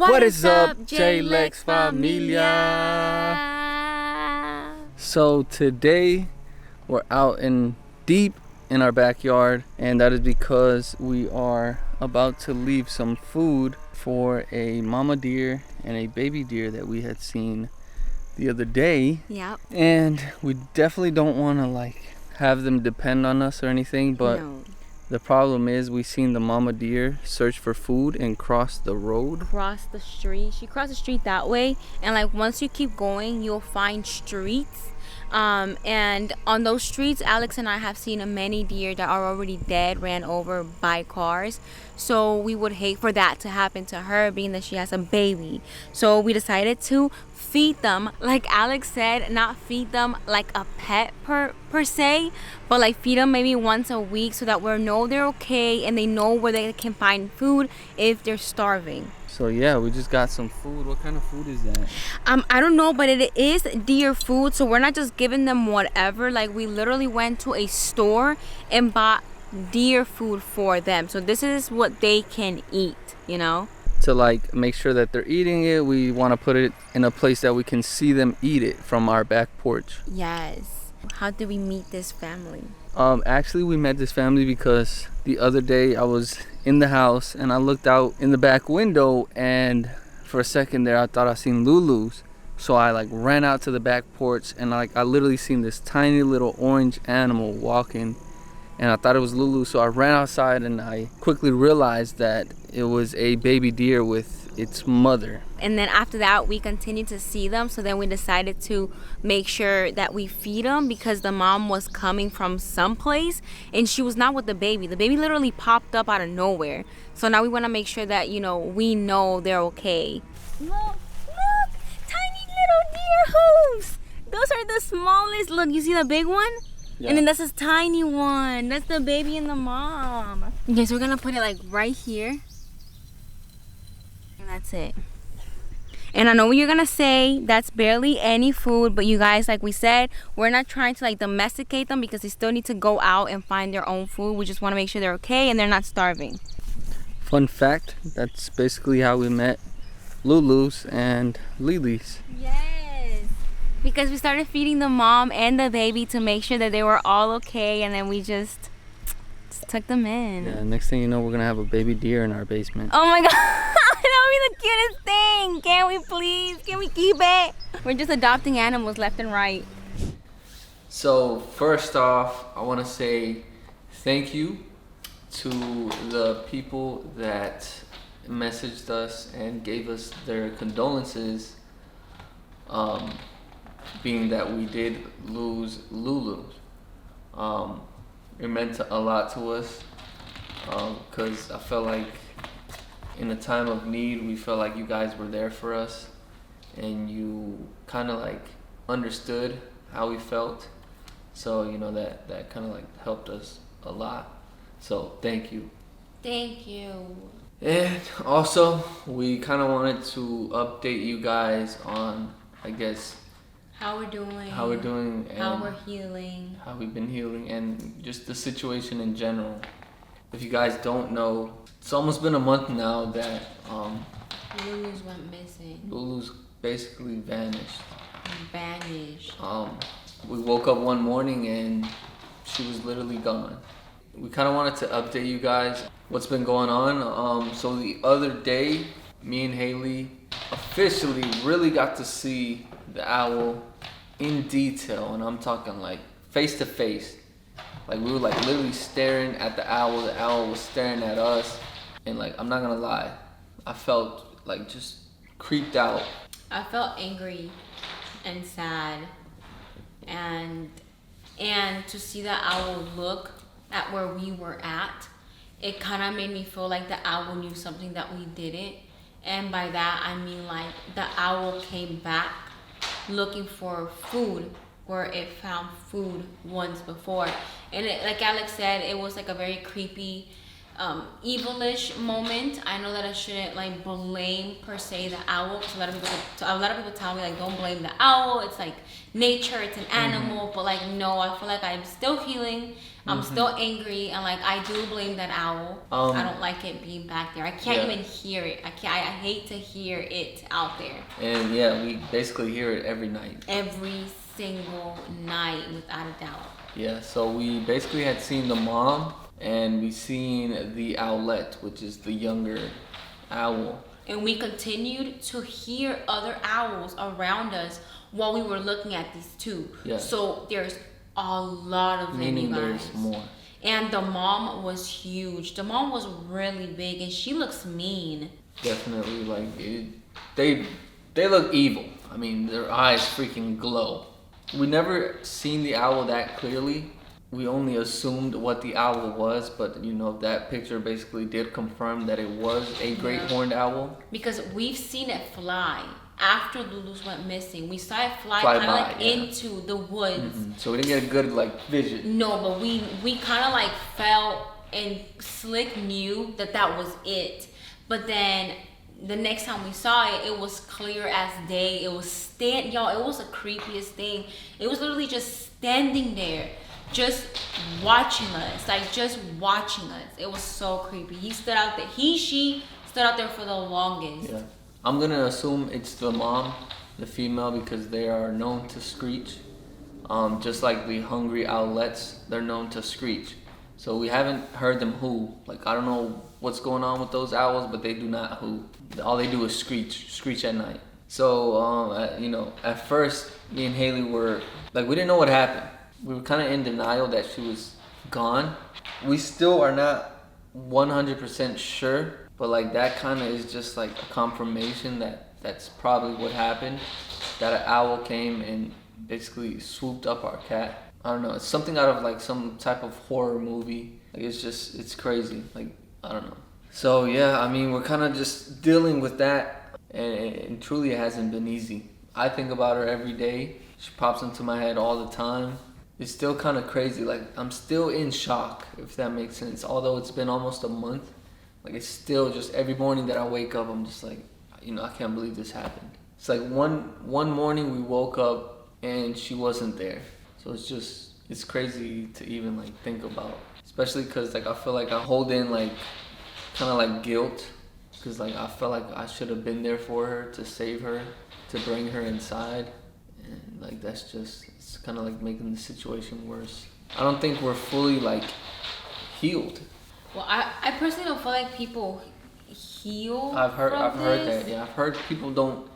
What is up, J-Lex Familia? So today we're out in deep in our backyard, and that is because we are about to leave some food for a mama deer and a baby deer that we had seen the other day. Yep. And we definitely don't want to have them depend on us or anything, but No. The problem is we seen the mama deer search for food and cross the road. Cross the street. She crossed the street that way, and once you keep going, you'll find streets. And on those streets, Alex and I have seen many deer that are already dead, ran over by cars. So we would hate for that to happen to her, being that she has a baby. So we decided to feed them, like Alex said, not feed them like a pet per se, but feed them maybe once a week so that we know they're okay and they know where they can find food if they're starving. So yeah, we just got some food. What kind of food is that? I don't know, but it is deer food, so we're not just giving them whatever. We literally went to a store and bought deer food for them. So this is what they can eat, To make sure that they're eating it, we want to put it in a place that we can see them eat it from our back porch. Yes. How did we meet this family? Actually, we met this family because the other day I was in the house and I looked out in the back window, and for a second there I thought I seen Lulu's. So I ran out to the back porch, and I literally seen this tiny little orange animal walking, and I thought it was Lulu. So I ran outside and I quickly realized that it was a baby deer with its mother. And then after that, we continued to see them. So then we decided to make sure that we feed them, because the mom was coming from someplace and she was not with the baby. The baby literally popped up out of nowhere. So now we want to make sure that, we know they're okay. Look, tiny little deer hooves. Those are the smallest. Look, you see the big one? Yeah. And then that's this tiny one. That's the baby and the mom. Okay, so we're going to put it right here. And that's it. And I know what you're gonna say, that's barely any food, but you guys, like we said, we're not trying to domesticate them, because they still need to go out and find their own food. We just want to make sure they're okay and they're not starving. Fun fact, that's basically how we met Lulu's and Lily's. Yes, because we started feeding the mom and the baby to make sure that they were all okay, and then we just took them in. Yeah, next thing you know, we're gonna have a baby deer in our basement. Oh my god. That would be the cutest thing. Can we please? Can we keep it? We're just adopting animals left and right. So first off, I want to say thank you to the people that messaged us and gave us their condolences, being that we did lose Lulu. It meant a lot to us, because I felt like in a time of need, we felt like you guys were there for us, and you kind of understood how we felt. So that kind of helped us a lot. So thank you. Thank you. And also, we kind of wanted to update you guys on, I guess, how we're doing, and how we're healing, how we've been healing, and just the situation in general. If you guys don't know, it's almost been a month now that Lulu's went missing. Lulu's basically vanished. We woke up one morning and she was literally gone. We kind of wanted to update you guys what's been going on. So the other day, me and Haley officially really got to see the owl in detail, and I'm talking face to face. We were literally staring at the owl was staring at us, and I'm not gonna lie, I felt just creeped out. I felt angry and sad, and to see the owl look at where we were at, it kind of made me feel like the owl knew something that we didn't. And by that I mean the owl came back looking for food where it found food once before. And it, like Alex said, it was a very creepy evilish moment. I know that I shouldn't like blame per se the owl, because a lot of people tell me like don't blame the owl. It's like nature. It's an animal. But like no, I feel like I'm still healing. I'm still angry, and like I do blame that owl. I don't like it being back there. I can't even hear it. I hate to hear it out there. And yeah, we basically hear it every night. Every single night, without a doubt. Yeah. So we basically had seen the mom, and we seen the owlet, which is the younger owl. And we continued to hear other owls around us while we were looking at these two. Yeah. So there's a lot of them, Meaning you guys. there's more. And the mom was huge. The mom was really big, and she looks mean. Definitely, like they look evil. I mean, their eyes freaking glow. We never seen the owl that clearly. We only assumed what the owl was, but you know that picture basically did confirm that it was a great horned owl. Because we've seen it fly. After Lulu's went missing, we saw it fly kind of like into the woods. So we didn't get a good like vision. No, but we kind of like felt, and Slick knew that was it. But then the next time we saw it, it was clear as day. It was y'all, it was the creepiest thing. It was literally just standing there, just watching us, like just watching us. It was so creepy. He stood out there. She stood out there for the longest. Yeah. I'm gonna assume it's the mom, the female, because they are known to screech. Just like the hungry owlets, they're known to screech. So we haven't heard them hoo. Like I don't know what's going on with those owls, but they do not hoo. All they do is screech at night. So at first me and Haley were like, we didn't know what happened. We were kind of in denial that she was gone. We still are not 100% sure. But like that kind of is just like a confirmation that that's probably what happened. That an owl came and basically swooped up our cat. I don't know. It's something out of like some type of horror movie. Like it's crazy. Like I don't know. So yeah, I mean we're kind of just dealing with that, and truly it hasn't been easy. I think about her every day. She pops into my head all the time. It's still kind of crazy. Like I'm still in shock, if that makes sense. Although it's been almost a month. Like it's still just every morning that I wake up, I'm just like, I can't believe this happened. It's like one morning we woke up and she wasn't there. So it's crazy to even like think about. Especially because like I feel like I hold in like kind of like guilt. Because like I felt like I should have been there for her, to save her, to bring her inside. And like it's kind of like making the situation worse. I don't think we're fully like healed. Well, I personally don't feel like people heal. I've heard that. Yeah, I've heard people don't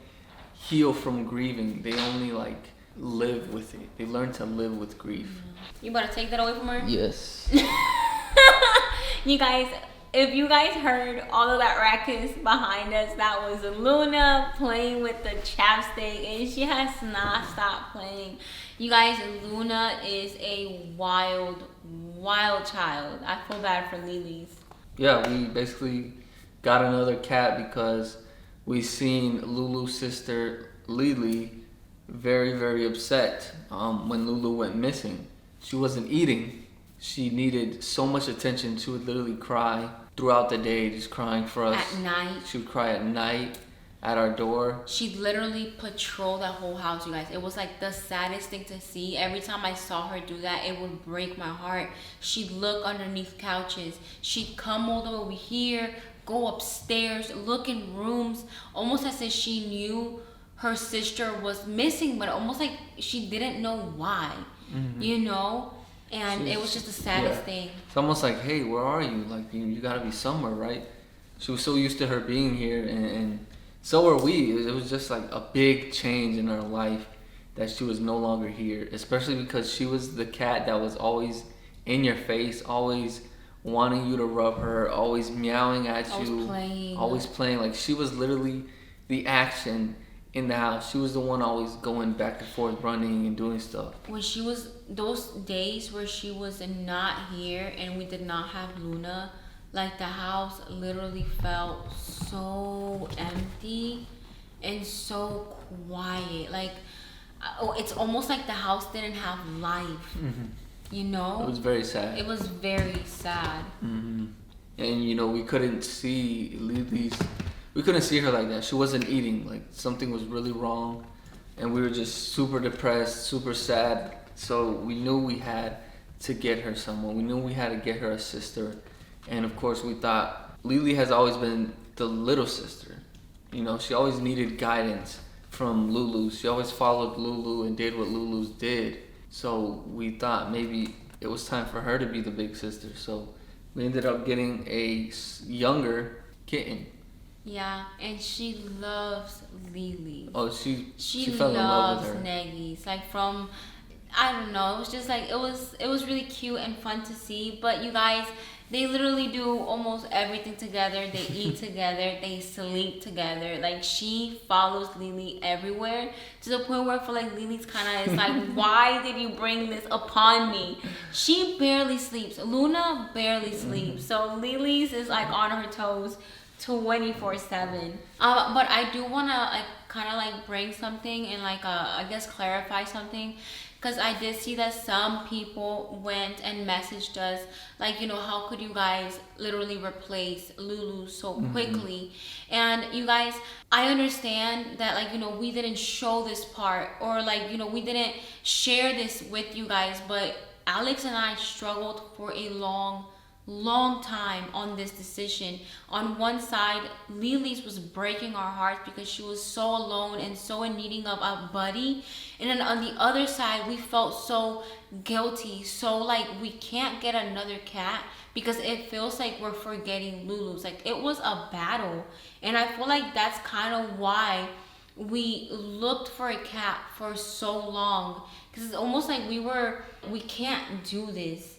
heal from grieving. They only like live with it. They learn to live with grief. You better take that away from her. Yes. You guys, if you guys heard all of that ruckus behind us, that was Luna playing with the chapstick, and she has not stopped playing. You guys, Luna is a wild child. I feel bad for Lily's. Yeah, we basically got another cat because we seen Lulu's sister Lily very, very upset when Lulu went missing. She wasn't eating. She needed so much attention. She would literally cry throughout the day, just crying for us. At night. She would cry at night at our door. She literally patrolled that whole house, you guys. It was like the saddest thing to see. Every time I saw her do that, it would break my heart. She'd look underneath couches. She'd come all the way over here, go upstairs, look in rooms, almost as if she knew her sister was missing, but almost like she didn't know why, And it was just the saddest thing. It's almost like, hey, where are you? Like, you gotta be somewhere, right? She was so used to her being here, and so were we. It was just like a big change in her life that she was no longer here, especially because she was the cat that was always in your face, always wanting you to rub her, always meowing at you, always playing. Like she was literally the action in the house. She was the one always going back and forth, running and doing stuff. When she was, those days where she was not here and we did not have Luna, like the house literally felt so empty and so quiet. Like, it's almost like the house didn't have life. It was very sad. It was very sad. and we couldn't see Lily's. We couldn't see her like that. She wasn't eating. Like something was really wrong, and we were just super depressed, super sad. So we knew we had to get her someone. We knew we had to get her a sister, and of course we thought Lily has always been the little sister. She always needed guidance from Lulu. She always followed Lulu and did what Lulu's did. So we thought maybe it was time for her to be the big sister. So we ended up getting a younger kitten. Yeah, and she loves Lily. Oh, she She fell in love with loves her. Neggies. Like from, I don't know. It was just like it was really cute and fun to see. But you guys, they literally do almost everything together. They eat together. They sleep together. Like she follows Lily everywhere to the point where I feel like Lily's kind of is like, why did you bring this upon me? She barely sleeps. Luna barely sleeps. So Lily's is like on her toes 24/7. But I do want to like kind of like bring something and like I guess clarify something, because I did see that some people went and messaged us like, how could you guys literally replace Lulu so quickly? And you guys, I understand that like, we didn't show this part, or like, we didn't share this with you guys, but Alex and I struggled for a long time on this decision. On one side, Lily's was breaking our hearts because she was so alone and so in needing of a buddy, and then on the other side we felt so guilty, so like we can't get another cat because it feels like we're forgetting Lulu's. Like it was a battle, and I feel like that's kind of why we looked for a cat for so long, because it's almost like we can't do this.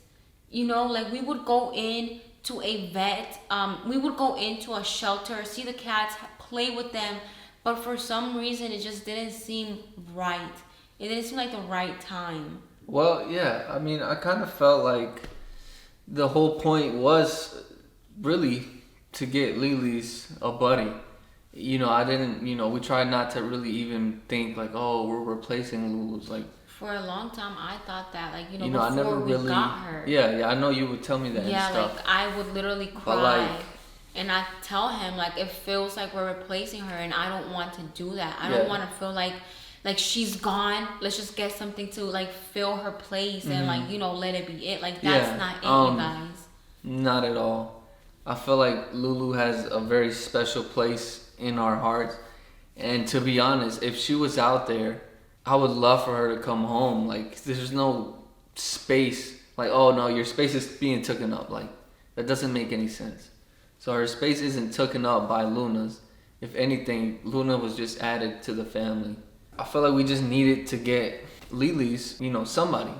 Like we would go in to a vet, we would go into a shelter, see the cats, play with them, but for some reason it just didn't seem right. It didn't seem like the right time. Well, yeah. I mean, I kind of felt like the whole point was really to get Lily's a buddy. I didn't. We tried not to really even think like, oh, we're replacing Lulu's. Like for a long time, I thought that, like, I before never we really got her. Yeah. I know you would tell me that. Yeah, and stuff. like I would literally cry, like, and I tell him like it feels like we're replacing her, and I don't want to do that. I don't want to feel like she's gone. Let's just get something to like fill her place and like let it be it. Like that's not it, you guys. Not at all. I feel like Lulu has a very special place in our hearts, and to be honest, if she was out there, I would love for her to come home. Like, there's no space. Like, oh no, your space is being taken up. Like, that doesn't make any sense. So her space isn't taken up by Luna's. If anything, Luna was just added to the family. I feel like we just needed to get Lily's, somebody.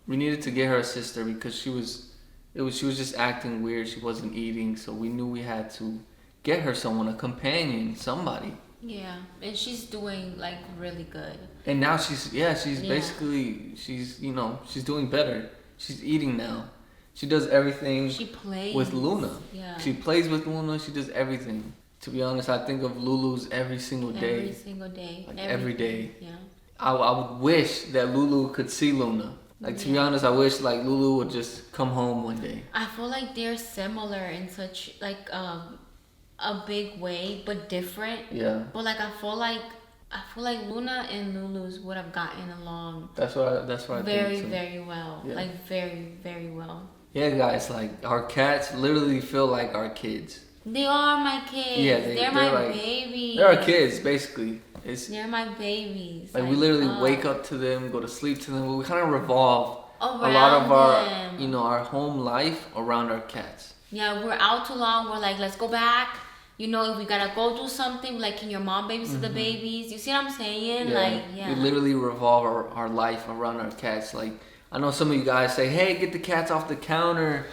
We needed to get her a sister because she was just acting weird. She wasn't eating, so we knew we had to get her someone, a companion, somebody. Yeah, and she's doing like really good. And now she's basically she's doing better. She's eating now. She does everything. She plays with Luna. Yeah. She plays with Luna. She does everything. To be honest, I think of Lulu's every single day. Every single day. Like every day. Yeah. I would wish that Lulu could see Luna. Like, to be honest, I wish like Lulu would just come home one day. I feel like they're similar in such like a big way, but different. Yeah. But like I feel like Luna and Lulu's would have gotten along. That's what I very, think too. very well. Yeah. Like very, very well. Yeah, guys, like our cats literally feel like our kids. They are my kids. Yeah, they're my like, babies. They're our kids, basically. They're my babies. Like we literally wake up to them, go to sleep to them. We kind of revolve around a lot of our, them. Our home life around our cats. Yeah, we're out too long. We're like, let's go back. If we gotta go do something, like, can your mom babysit the babies? You see what I'm saying? We literally revolve our life around our cats. Like, I know some of you guys say, hey, get the cats off the counter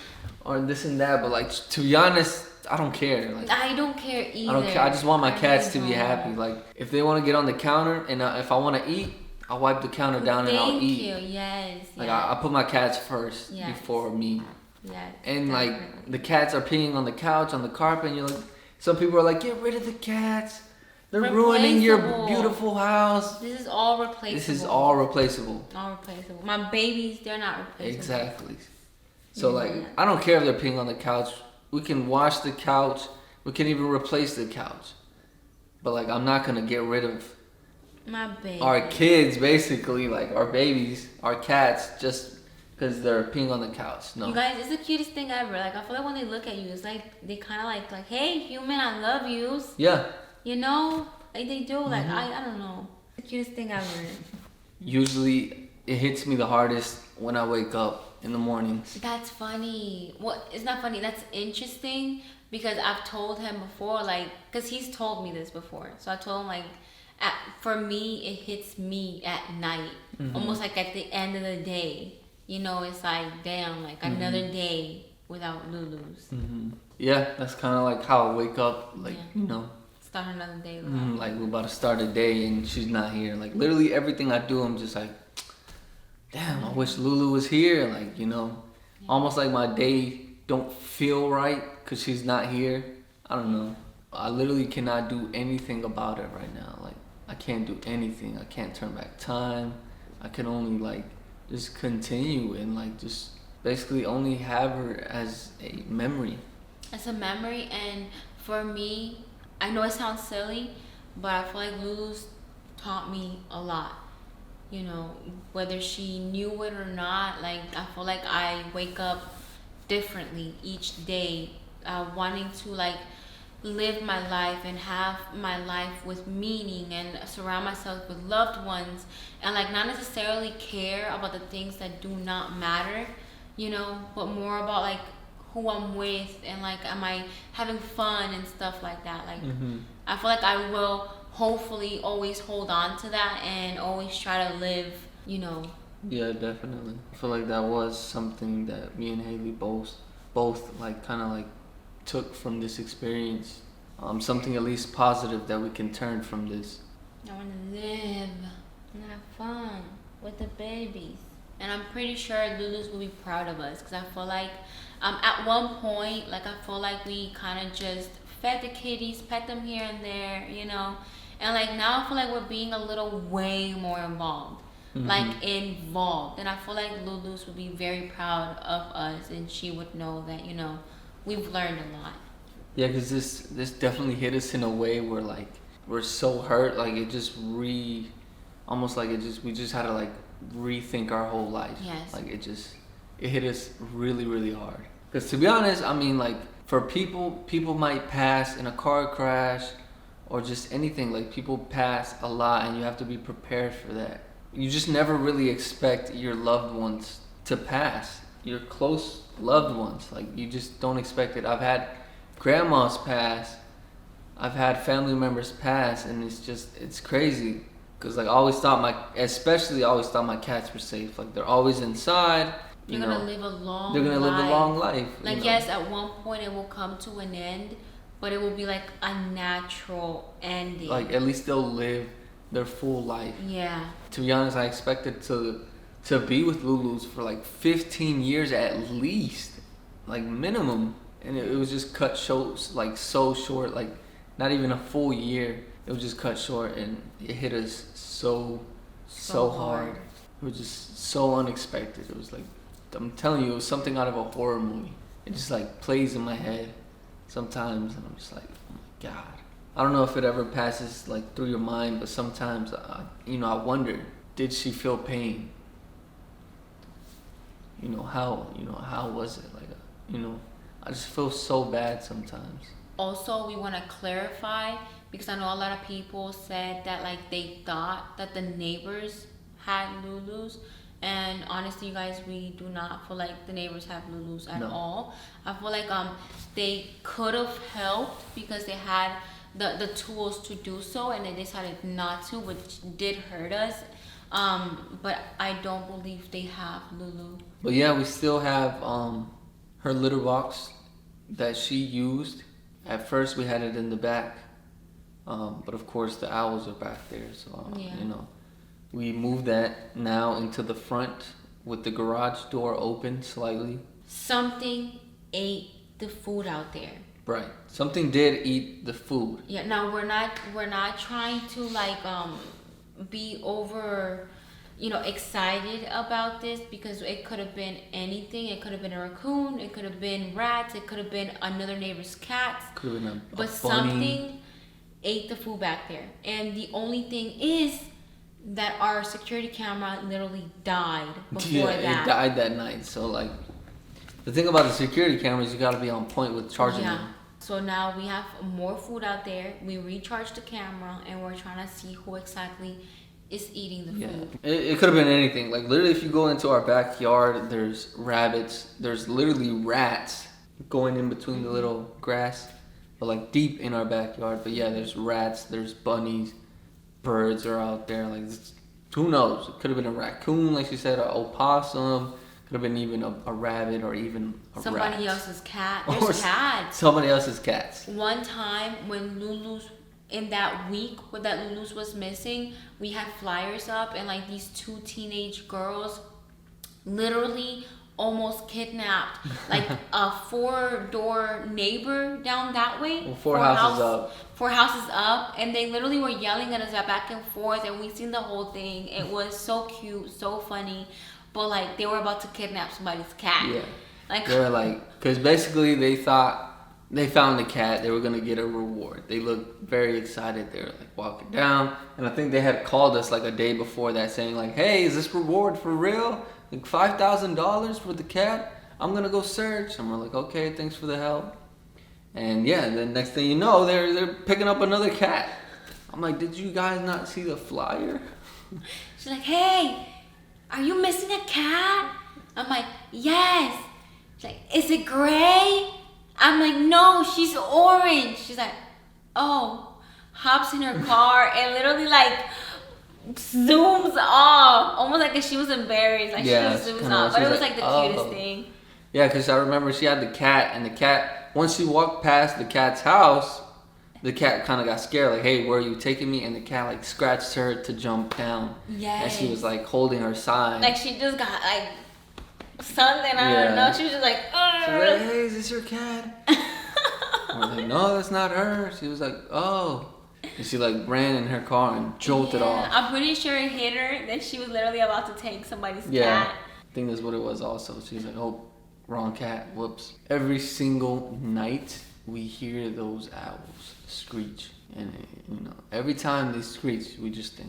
or this and that, but like, to be honest, I don't care. Like, I don't care either. I don't care. I just want my cats to be don't. happy. Like, if they want to get on the counter and if I want to eat, I'll wipe the counter down and I'll eat. Thank you. Yes. Like, I put my cats first before me. Yes. And like, the cats are peeing on the couch, on the carpet, and you're like, some people are like, get rid of the cats. They're ruining your beautiful house. This is all replaceable. All replaceable. My babies, they're not replaceable. Exactly. So like, I don't care if they're peeing on the couch. we can wash the couch. We can even replace the couch. But like, I'm not gonna get rid of My baby. our kids, basically, like our babies, our cats, just because they're peeing on the couch. No. You guys, it's the cutest thing ever. Like, I feel like when they look at you, it's like they kind of like, hey, human, I love you. Yeah. You know, like they do. Like I don't know. The cutest thing ever. Usually, it hits me the hardest when I wake up in the mornings. That's funny. Well, it's not funny. That's interesting because I've told him before, like, because he's told me this before. So I told him, like, for me, it hits me at night, almost like at the end of the day. You know, it's like, damn, like another day without Lulu's. Yeah, that's kind of like how I wake up, like, you know. Start another day without Like, we're about to start a day and she's not here. Like, literally everything I do, I'm just like, damn, I wish Lulu was here. Like, you know, almost like my day don't feel right because she's not here. I don't know. I literally cannot do anything about it right now. Like, I can't do anything. I can't turn back time. I can only, like, just continue and, like, just basically only have her as a memory. As a memory, and for me, I know it sounds silly, but I feel like Lulu's taught me a lot. You know, whether she knew it or not, like, I feel like I wake up differently each day, wanting to, like, live my life and have my life with meaning and surround myself with loved ones and, like, not necessarily care about the things that do not matter, you know, but more about, like, who I'm with and, like, am I having fun and stuff like that. Like, I feel like I will hopefully always hold on to that and always try to live, you know. Yeah, definitely. I feel like that was something that me and Haley both like kind of like took from this experience. Something at least positive that we can turn from this. I want to live and have fun with the babies. And I'm pretty sure Lulu's will be proud of us because I feel like at one point, like, I feel like we kind of just fed the kitties, pet them here and there, you know. And, like, now I feel like we're being a little way more involved. Like, involved. And I feel like Lulu's would be very proud of us and she would know that, you know, we've learned a lot. Yeah, because this definitely hit us in a way where, like, we're so hurt, like, it just almost like we just had to, like, rethink our whole life. Yes. Like, it hit us really, really hard. Because to be honest, I mean, like, for people might pass in a car crash or just anything. Like, people pass a lot and you have to be prepared for that. You just never really expect your loved ones to pass. Your close loved ones. Like, you just don't expect it. I've had grandmas pass. I've had family members pass, and it's crazy. Cause, like, I always thought my cats were safe. Like, they're always inside. They're gonna live a long life. Like, yes, at one point it will come to an end, but it will be like a natural ending. Like, at least they'll live their full life. Yeah. To be honest, I expected to be with Lulu's for like 15 years at least, like, minimum, and it was just cut short, like, so short, like not even a full year. It was just cut short, and it hit us so hard. It was just so unexpected. It was like, I'm telling you, it was something out of a horror movie. It just, like, plays in my head sometimes, and I'm just like, oh my God. I don't know if it ever passes, like, through your mind, but sometimes, I wonder, did she feel pain? How was it? Like, I just feel so bad sometimes. Also, we want to clarify, because I know a lot of people said that, like, they thought that the neighbors had Lulu's. And honestly, you guys, we do not feel like the neighbors have Lulu's at all. I feel like they could have helped because they had the tools to do so, and they decided not to, which did hurt us. But I don't believe they have Lulu. But yeah, we still have her litter box that she used. At first, we had it in the back, but of course the owls are back there, so we moved that now into the front with the garage door open slightly. Something ate the food out there. Right. Something did eat the food. Yeah. Now we're not trying to, like, be over excited about this because it could have been anything. It could have been a raccoon, it could have been rats, it could have been another neighbor's cats. Could have been a But bunny. something ate the food back there. And the only thing is that our security camera literally died before that. It died that night. So like, the thing about the security cameras, you gotta be on point with charging them. So now we have more food out there. We recharged the camera and we're trying to see who exactly is eating the food. It could have been anything. Like literally, if you go into our backyard, there's rabbits. There's literally rats going in between the little grass, but like deep in our backyard. But yeah, there's rats. There's bunnies. Birds are out there. Like who knows? It could have been a raccoon, like she said, an opossum. Could have been even a rabbit or even somebody else's cat. There's cats. Somebody else's cats. One time when Lulu's, in that week that Lulu's was missing, we had flyers up and like these 2 teenage girls literally almost kidnapped like a 4-door neighbor down that way. Well, 4 houses up. 4 houses up, and they literally were yelling at us back and forth, and we seen the whole thing. It was so cute, so funny, but like they were about to kidnap somebody's cat. Yeah. Like they were like, because basically they thought they found the cat, they were gonna get a reward. They looked very excited. They were like walking down, and I think they had called us like a day before that, saying like, "Hey, is this reward for real? Like $5,000 for the cat? I'm gonna go search." And we're like, "Okay, thanks for the help." And yeah, the next thing you know, they're picking up another cat. I'm like, "Did you guys not see the flyer?" She's like, "Hey, are you missing a cat?" I'm like, "Yes." She's like, "Is it gray?" I'm like, "No, she's orange." She's like, "Oh." Hops in her car and literally like zooms off, almost like if she was embarrassed. Like she just zooms off, but it was like the cutest thing. Yeah, because I remember she had the cat, and the cat, once she walked past the cat's house, the cat kind of got scared, like, "Hey, where are you taking me?" And the cat like scratched her to jump down. Yes. And she was like holding her side. Like she just got like something, I don't know. She was just like, She was like, "Hey, is this your cat?" We're like, "No, that's not her." She was like, "Oh." And she like ran in her car and jolted off. I'm pretty sure it hit her that she was literally about to take somebody's cat. I think that's what it was also. She's like, "Oh, wrong cat, whoops." Every single night we hear those owls screech. And every time they screech, we're just like,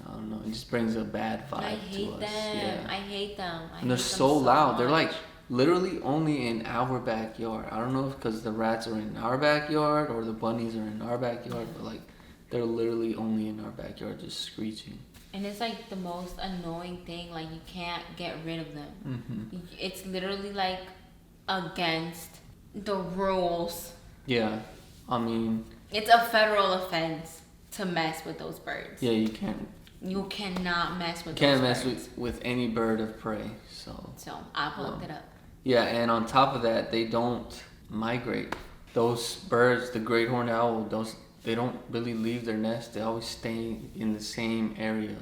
I don't know, it just brings a bad vibe to us. I hate them. I hate them. And they're so loud. They're like literally only in our backyard. I don't know if because the rats are in our backyard or the bunnies are in our backyard, but like they're literally only in our backyard just screeching. And it's like the most annoying thing. Like you can't get rid of them. Mm-hmm. It's literally like against the rules. Yeah, I mean, it's a federal offense to mess with those birds. Yeah, you can't. You cannot mess with. Can't those mess with any bird of prey. So I've looked it up. Yeah, and on top of that, they don't migrate. Those birds, the great horned owl, they don't really leave their nest. They always stay in the same area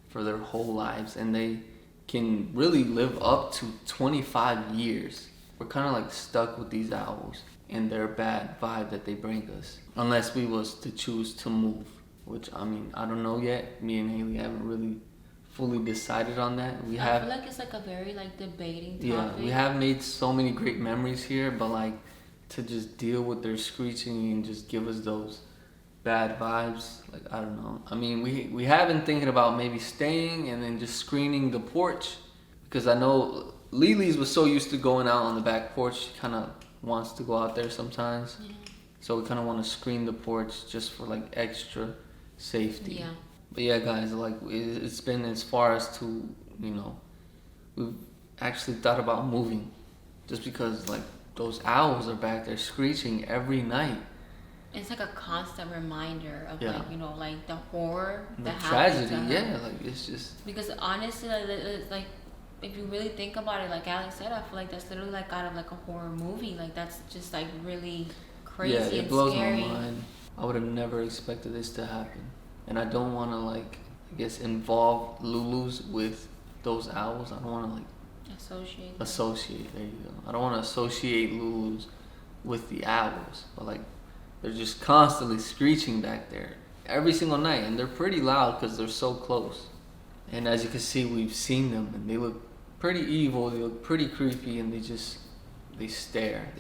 for their whole lives, and they can really live up to 25 years. We're kind of like stuck with these owls and their bad vibe that they bring us, unless we was to choose to move, which I mean, I don't know yet. Me and Haley haven't really fully decided on that. I feel like it's like a very like debating topic. Yeah, we have made so many great memories here, but like to just deal with their screeching and just give us those bad vibes, like I don't know. I mean, we have been thinking about maybe staying and then just screening the porch, because I know Lily's was so used to going out on the back porch, she kind of wants to go out there sometimes. Yeah. So we kind of want to screen the porch just for like extra safety. Yeah. But yeah, guys, like it's been as far as to, we've actually thought about moving, just because like those owls are back there screeching every night. It's like a constant reminder of like the horror, the tragedy. Yeah, like it's just because honestly, like if you really think about it, like Alex said, I feel like that's literally like out of like a horror movie. Like that's just like really crazy and scary. Yeah, it blows my mind. I would have never expected this to happen. And I don't want to like, I guess, involve Lulu's with those owls. I don't want to like associate. There you go. I don't want to associate Lulu's with the owls, but like they're just constantly screeching back there every single night, and they're pretty loud because they're so close. And as you can see, we've seen them, and they look pretty evil. They look pretty creepy, and they stare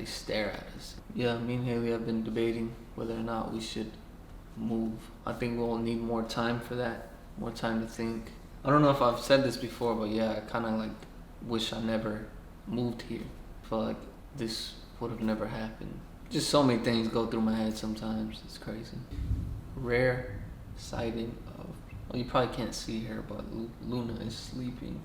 at us. Yeah, me and Haley have been debating whether or not we should move. I think we'll need more time for that, more time to think. I don't know if I've said this before, but yeah, I kind of like wish I never moved here. I feel like this would have never happened. Just so many things go through my head sometimes. It's crazy. Rare sighting of, well, you probably can't see her, but Luna is sleeping.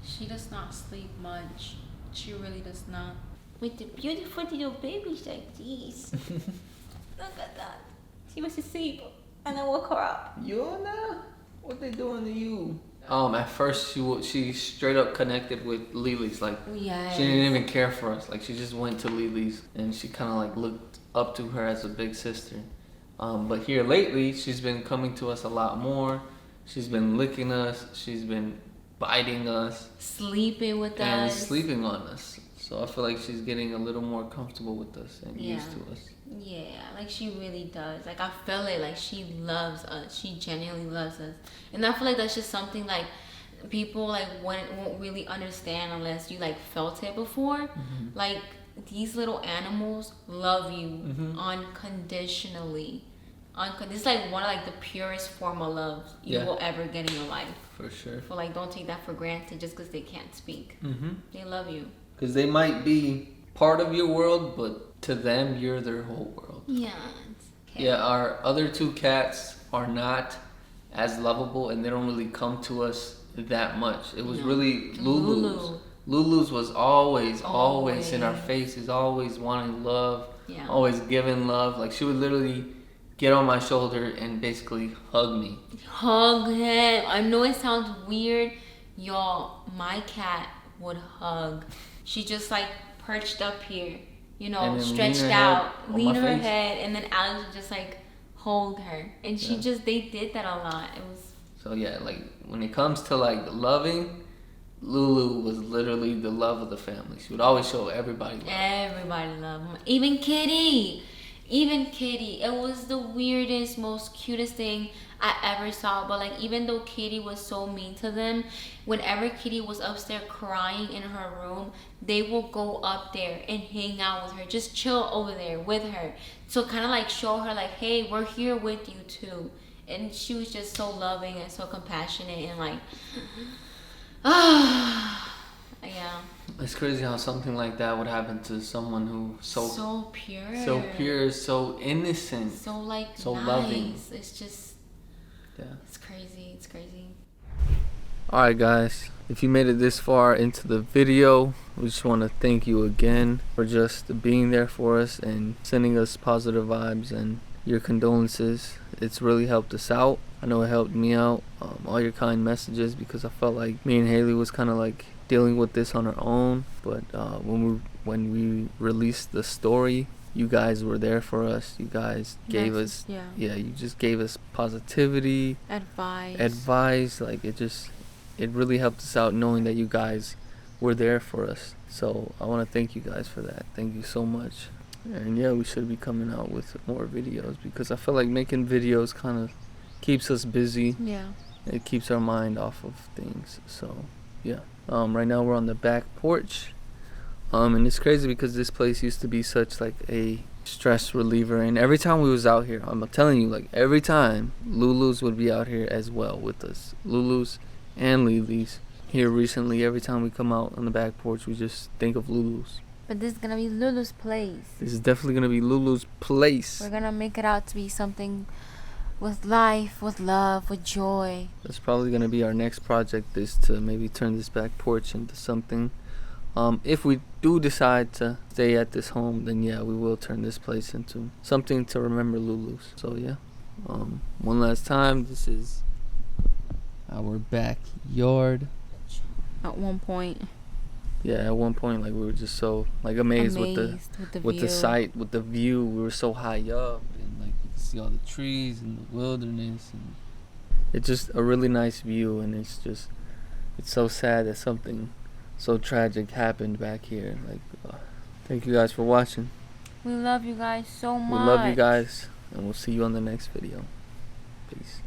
She does not sleep much. She really does not. With the beautiful little babies like these. Look at that. She was asleep, and I woke her up. Yona, what they doing to you? At first she straight up connected with Lily's. Like, yes. She didn't even care for us. Like, she just went to Lily's, and she kind of like looked up to her as a big sister. But here lately, she's been coming to us a lot more. She's been licking us. She's been biting us. Sleeping with us. And sleeping on us. So I feel like she's getting a little more comfortable with us and used to us. Yeah, like she really does. Like, I feel it. Like, she loves us. She genuinely loves us. And I feel like that's just something like people like won't really understand unless you like felt it before. Mm-hmm. Like, these little animals love you unconditionally. It's like one of like the purest form of love you will ever get in your life. For sure. So like, don't take that for granted just because they can't speak. Mm-hmm. They love you. Because they might be part of your world, but to them, you're their whole world. Yeah. Okay. Yeah, our other two cats are not as lovable, and they don't really come to us that much. It was really Lulu's. Lulu's was always in our faces, always wanting love, always giving love. Like, she would literally get on my shoulder and basically hug me. Hug him. I know it sounds weird. Y'all, my cat would hug. She just like perched up here, you know, stretched out, lean her head, and then Alex would just like hold her. And they did that a lot. It was. So yeah, like when it comes to like loving, Lulu was literally the love of the family. She would always show everybody love. Everybody loved him. Even Kitty. It was the weirdest, most cutest thing I ever saw. But like, even though Kitty was so mean to them, whenever Kitty was upstairs crying in her room, they will go up there and hang out with her, just chill over there with her. So kind of like show her like, hey, we're here with you too. And she was just so loving and so compassionate and like, yeah. It's crazy how something like that would happen to someone who so pure, so innocent, so like so nice. Loving. It's just it's crazy. Alright guys, if you made it this far into the video, we just want to thank you again for just being there for us and sending us positive vibes and your condolences. It's really helped us out. I know it helped me out. All your kind messages, because I felt like me and Haley was kind of like dealing with this on our own. But when we released the story, you guys were there for us. You guys gave us you just gave us positivity, advice. Like, it really helped us out knowing that you guys were there for us. So I want to thank you guys for that. Thank you so much. And yeah, we should be coming out with more videos, because I feel like making videos kind of keeps us busy. Yeah. It keeps our mind off of things. So yeah. Right now we're on the back porch. And it's crazy because this place used to be such like a stress reliever, and every time we was out here, I'm telling you, like every time, Lulu's would be out here as well with us. Lulu's and Lily's here recently. Every time we come out on the back porch, we just think of Lulu's. But this is gonna be Lulu's place. This is definitely gonna be Lulu's place. We're gonna make it out to be something with life, with love, with joy. That's probably gonna be our next project, is to maybe turn this back porch into something. If we do decide to stay at this home, then yeah, we will turn this place into something to remember Lulu's. So yeah, one last time, this is our backyard. At one point, like we were just so like amazed with the sight, with the view. We were so high up, and like you could see all the trees and the wilderness, and it's just a really nice view. And it's so sad that something so tragic happened back here. Like, thank you guys for watching. We love you guys so much. We love you guys, and we'll see you on the next video. Peace.